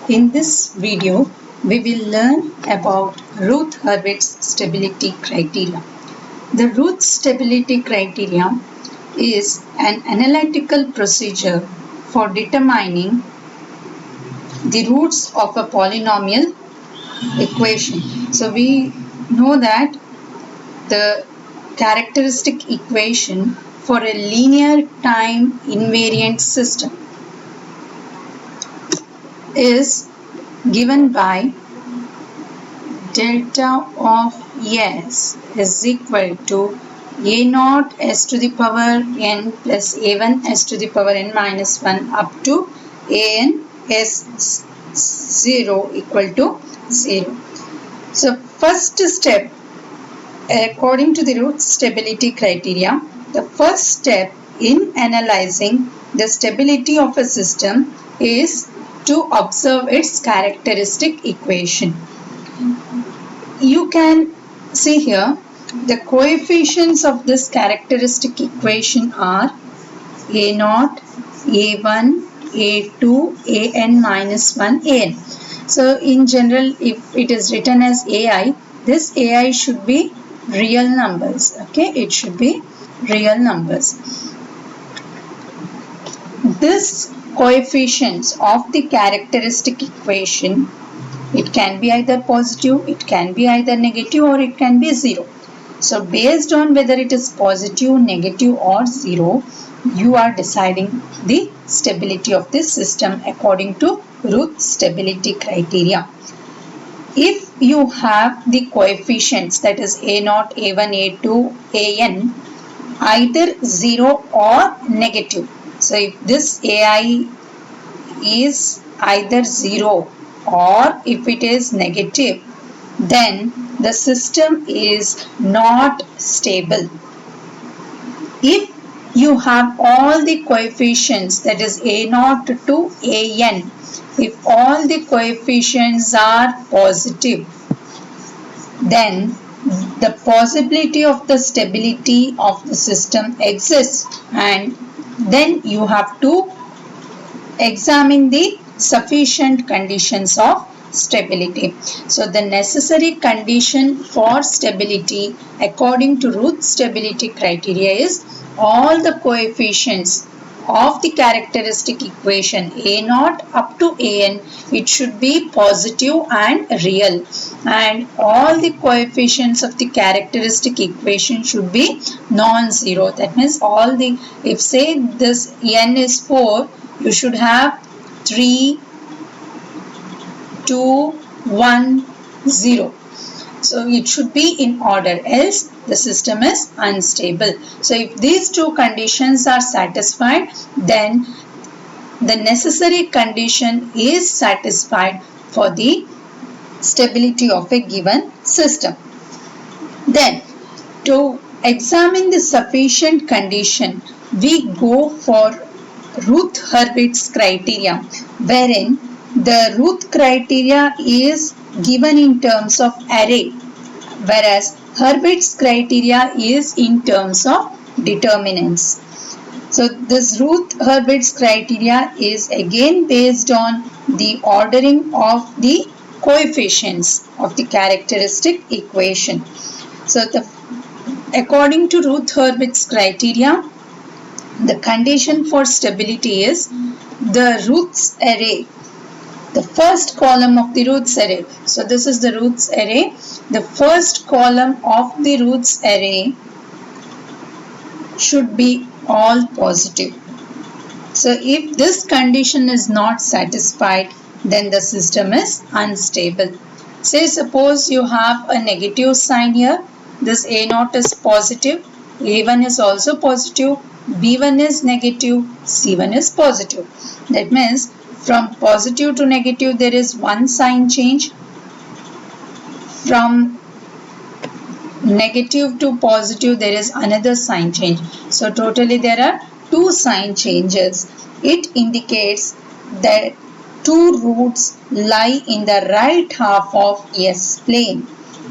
In this video, we will learn about Routh-Hurwitz stability criteria. The Routh stability criteria is an analytical procedure for determining the roots of a polynomial equation. So we know that the characteristic equation for a linear time invariant system is given by delta of S is equal to a naught s to the power n plus a1 s to the power n minus 1 up to an s 0 equal to 0. So first step, according to the Routh stability criteria, the first step in analyzing the stability of a system is to observe its characteristic equation. You can see here the coefficients of this characteristic equation are a naught, a1, a2, an minus 1, an. So in general, if it is written as ai, this ai should be real numbers. Okay, it should be real numbers. This coefficients of the characteristic equation, it can be either positive, it can be either negative, or it can be 0. So based on whether it is positive, negative or 0, you are deciding the stability of this system according to Routh stability criteria. If you have the coefficients, that is a0, a1, a2, an, either 0 or negative. So if this ai is either 0 or if it is negative, then the system is not stable. If you have all the coefficients, that is a0 to an, if all the coefficients are positive, then the possibility of the stability of the system exists, and then you have to examine the sufficient conditions of stability. So the necessary condition for stability according to Routh stability criteria is all the coefficients of the characteristic equation a0 up to an, it should be positive and real, and all the coefficients of the characteristic equation should be non-zero. That means all the, if say this n is 4, you should have 3, 2, 1, 0. So it should be in order, else the system is unstable. So if these two conditions are satisfied, then the necessary condition is satisfied for the stability of a given system. Then to examine the sufficient condition, we go for Routh-Hurwitz criteria, wherein the Routh criteria is given in terms of array, whereas Hurwitz criteria is in terms of determinants. So this Routh-Hurwitz criteria is again based on the ordering of the coefficients of the characteristic equation. So according to Routh-Hurwitz criteria, the condition for stability is the Routh's array, the first column of the Routh's array. So this is the Routh's array. The first column of the Routh's array should be all positive. So if this condition is not satisfied, then the system is unstable. Say suppose you have a negative sign here. This a0 is positive, a1 is also positive, b1 is negative, c1 is positive. That means from positive to negative there is one sign change. From negative to positive there is another sign change. So totally there are two sign changes. It indicates that two roots lie in the right half of S plane.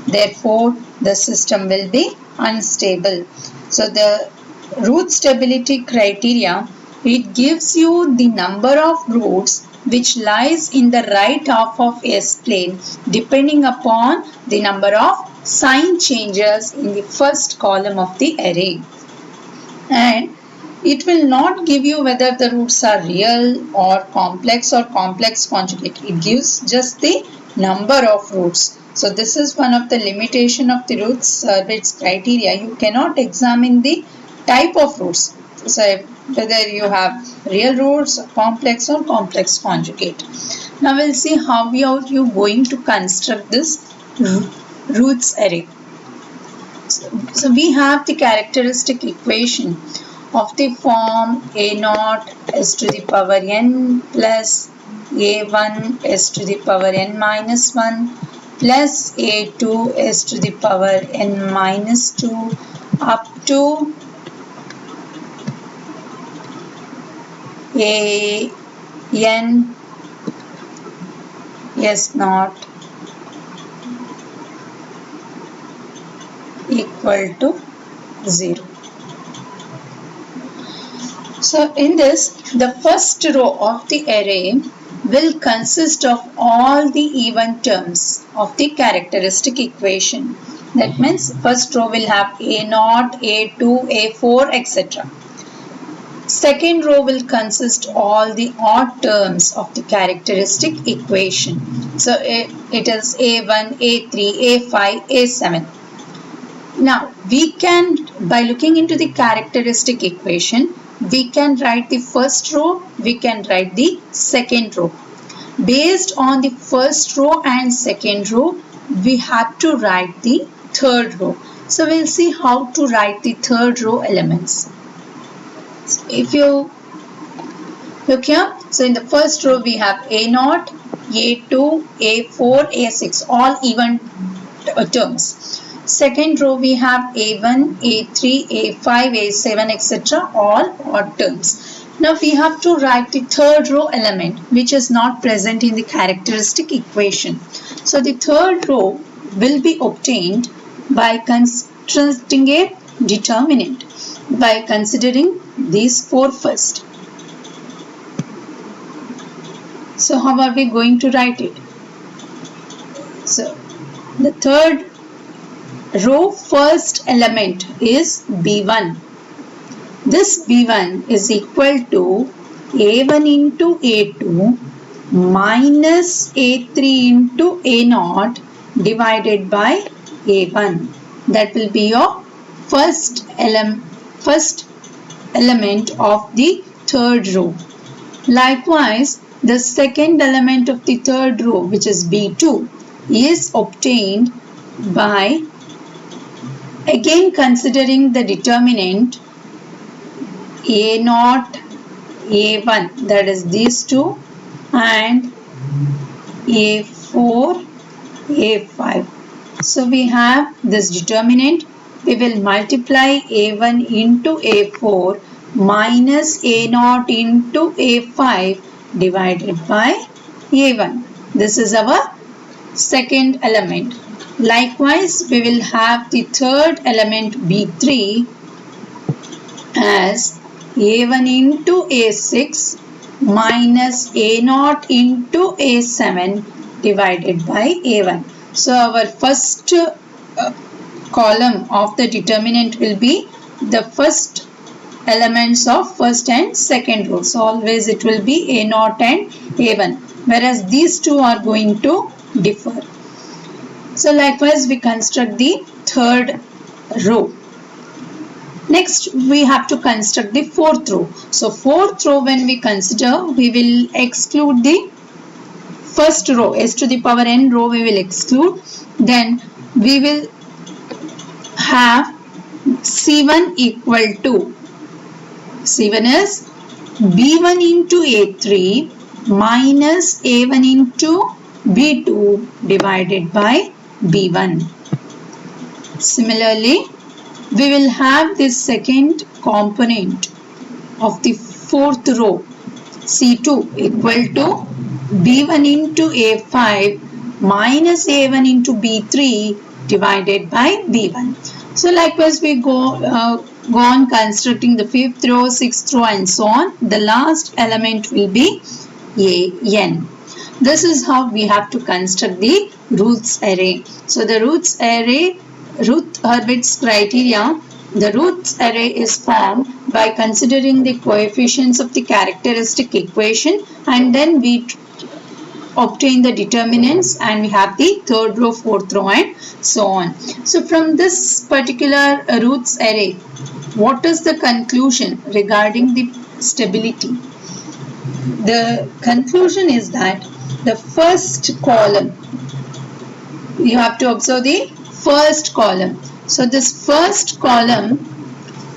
Therefore, the system will be unstable. So the Routh stability criteria, it gives you the number of roots which lies in the right half of S plane depending upon the number of sign changes in the first column of the array. And it will not give you whether the roots are real or complex conjugate. It gives just the number of roots. So this is one of the limitation of the roots service criteria. You cannot examine the type of roots. So whether you have real roots, complex or complex conjugate. Now we'll see how are you going to construct this roots array. So we have the characteristic equation of the form a naught s to the power n plus a1 s to the power n minus 1 plus a2 s to the power n minus 2 up to a n s naught equal to 0. So in this, the first row of the array will consist of all the even terms of the characteristic equation. That means first row will have a0, a2, a4, etc. Second row will consist all the odd terms of the characteristic equation. So it is a1, a3, a5, a7. Now we can, by looking into the characteristic equation, we can write the first row, we can write the second row. Based on the first row and second row, we have to write the third row. So we'll see how to write the third row elements. So if you look here, so in the first row we have a0, a2, a4, a6, all even terms. Second row we have a1, a3, a5, a7, etc. all odd terms. Now we have to write the third row element which is not present in the characteristic equation. So the third row will be obtained by constructing a determinant by considering these four first. So how are we going to write it? So the third row first element is b1. This b1 is equal to a1 into a2 minus a3 into a0 divided by a1. That will be your first element of the third row. Likewise, the second element of the third row, which is b2, is obtained by again considering the determinant a0, a1, that is these two, and a4, a5. So we have this determinant. We will multiply a1 into a4 minus a0 into a5 divided by a1. This is our second element. Likewise, we will have the third element b3 as a1 into a6 minus a0 into a7 divided by a1. So our first column of the determinant will be the first elements of first and second row. So always it will be a0 and a1, whereas these two are going to differ. So likewise we construct the third row. Next we have to construct the fourth row. So fourth row, when we consider, we will exclude the first row, s to the power n row we will exclude. Then we will have C1 equal to, C1 is B1 into A3 minus A1 into B2 divided by B1. Similarly, we will have this second component of the fourth row, C2 equal to B1 into A5 minus A1 into B3 divided by B1. So likewise we go on constructing the fifth row, sixth row and so on. The last element will be n. This is how we have to construct the roots array. So the roots array, Routh-Hurwitz criteria, the roots array is formed by considering the coefficients of the characteristic equation, and then we obtain the determinants, and we have the third row, fourth row, and so on. So from this particular roots array, what is the conclusion regarding the stability? The conclusion is that the first column, you have to observe the first column. So this first column,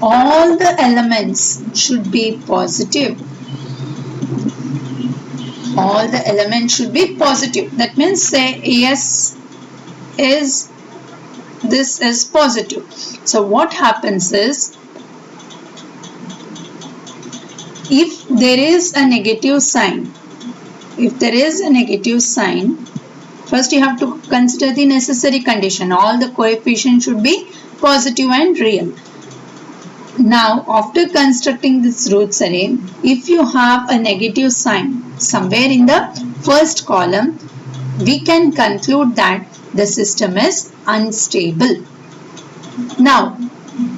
all the elements should be positive. All the elements should be positive. That means say S is, this is positive. So what happens is, if there is a negative sign, first you have to consider the necessary condition. All the coefficients should be positive and real. Now, after constructing this roots array, if you have a negative sign somewhere in the first column, we can conclude that the system is unstable. Now,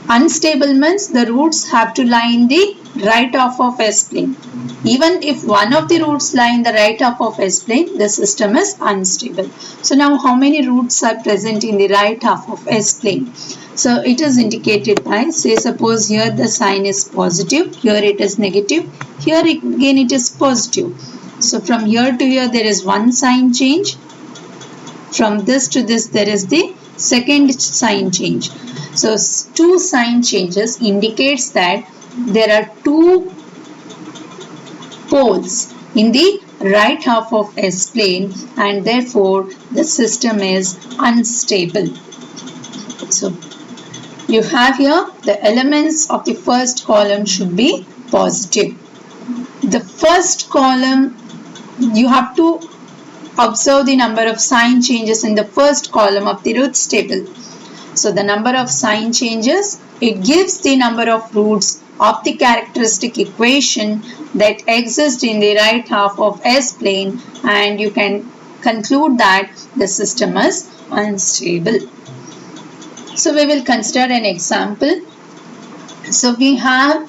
unstable means the roots have to lie in the right half of S-plane. Even if one of the roots lie in the right half of S-plane, the system is unstable. So now how many roots are present in the right half of S-plane? So it is indicated by, say suppose here the sign is positive, here it is negative, here again it is positive. So from here to here there is one sign change. From this to this there is the second sign change. So two sign changes indicates that there are two poles in the right half of S-plane, and therefore the system is unstable. So you have here the elements of the first column should be positive. The first column, you have to observe the number of sign changes in the first column of the roots table. So the number of sign changes, it gives the number of roots of the characteristic equation that exist in the right half of S-plane, and you can conclude that the system is unstable. So we will consider an example. So we have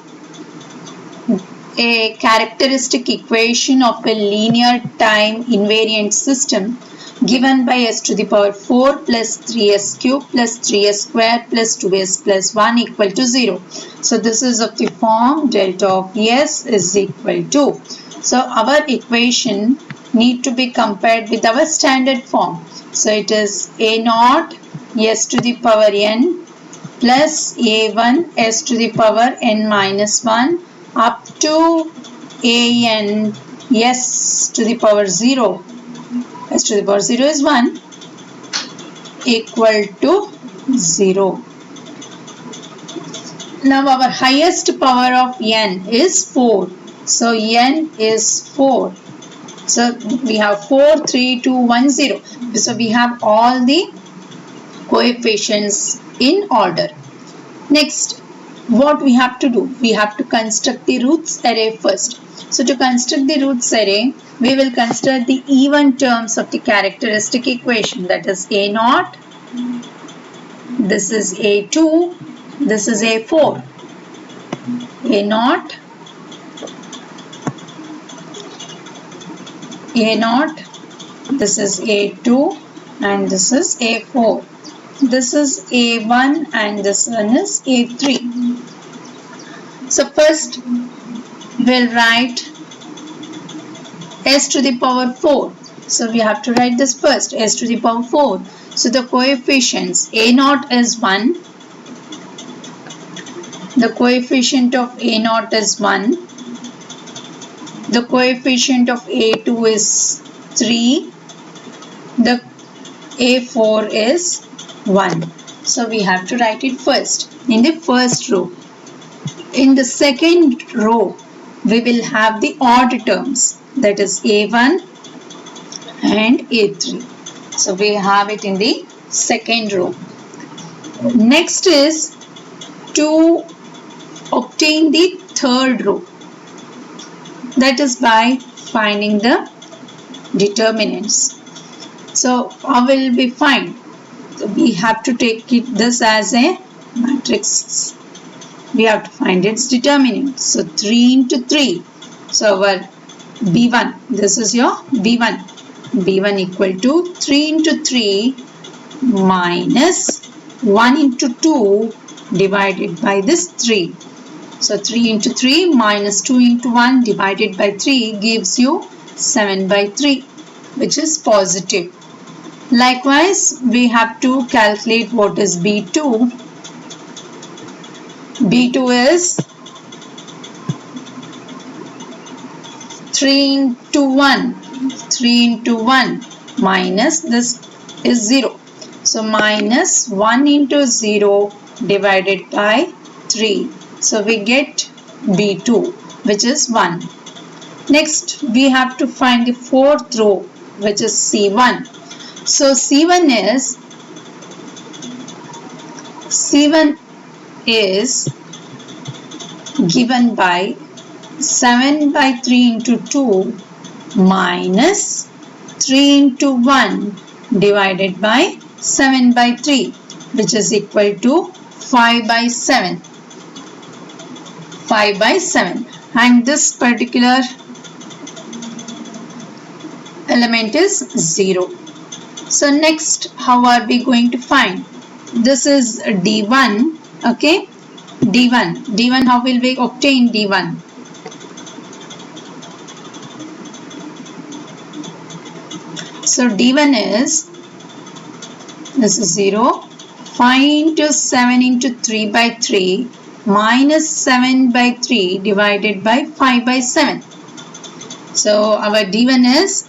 a characteristic equation of a linear time invariant system given by s to the power 4 plus 3s cube plus 3s square plus 2s plus 1 equal to 0. So this is of the form delta of s is equal to. So our equation need to be compared with our standard form. So it is a naught s to the power n plus a1 s to the power n minus 1 up to an s to the power 0. S to the power 0 is 1 equal to 0. Now our highest power of n is 4. So n is 4. So we have 4, 3, 2, 1, 0. So we have all the coefficients in order. Next, what we have to do? We have to construct the roots array first. So to construct the roots array, we will consider the even terms of the characteristic equation, that is a0, this is a2, this is a4. a0, this is a2, and this is a4. This is a1 and this one is a3. So first we'll write s to the power 4. So we have to write this first, s to the power 4. So the coefficients, a0 is 1. The coefficient of a0 is 1. The coefficient of a2 is 3. The a4 is 1. So we have to write it first in the first row. In the second row, we will have the odd terms, that is a1 and a3. So we have it in the second row. Next is to obtain the third row, that is by finding the determinants. So how will we find? So we have to take this as a matrix. We have to find its determinant. So 3 into 3. So our B1, this is your B1. B1 equal to 3 into 3 minus 1 into 2 divided by this 3. So 3 into 3 minus 2 into 1 divided by 3 gives you 7 by 3, which is positive. Likewise, we have to calculate what is B2. B2 is 3 into 1. 3 into 1 minus this is 0. So minus 1 into 0 divided by 3. So we get B2, which is 1. Next, we have to find the fourth row, which is C1. So C1 is given by 7 by 3 into 2 minus 3 into 1 divided by 7 by 3, which is equal to 5 by 7. 5 by 7, and this particular element is 0. So next, how are we going to find? This is D1, okay? D1, how will we obtain D1? So D1 is, this is 0, 5 into 7 into 3 by 3 minus 7 by 3 divided by 5 by 7. So our D1 is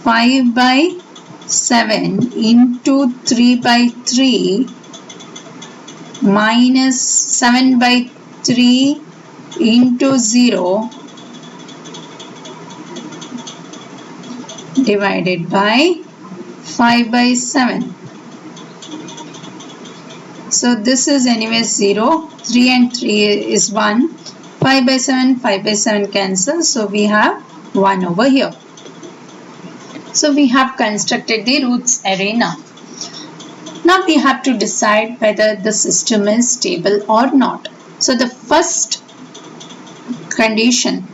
5 by 7 into 3 by 3 minus 7 by 3 into 0 divided by 5 by 7. So this is anyway 0, 3 and 3 is 1, 5 by 7 cancel, so we have 1 over here. So we have constructed the roots array now. Now we have to decide whether the system is stable or not. So the first condition,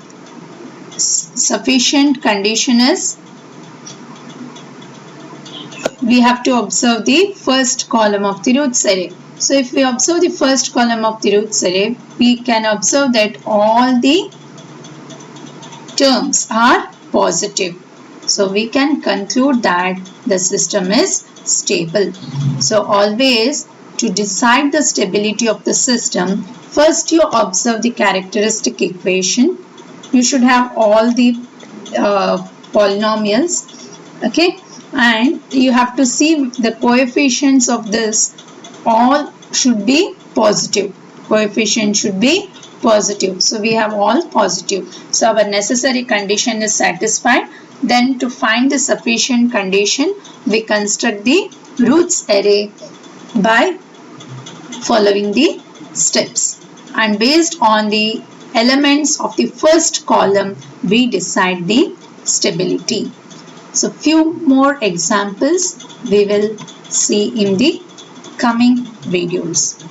sufficient condition is, we have to observe the first column of the roots array. So if we observe the first column of the roots array, we can observe that all the terms are positive. So we can conclude that the system is stable. So always, to decide the stability of the system, first you observe the characteristic equation. You should have all the polynomials, okay? And you have to see the coefficients of this, all should be positive. Coefficient should be positive. So we have all positive. So our necessary condition is satisfied. Then to find the sufficient condition, we construct the roots array by following the steps. And based on the elements of the first column, we decide the stability. So few more examples we will see in the coming videos.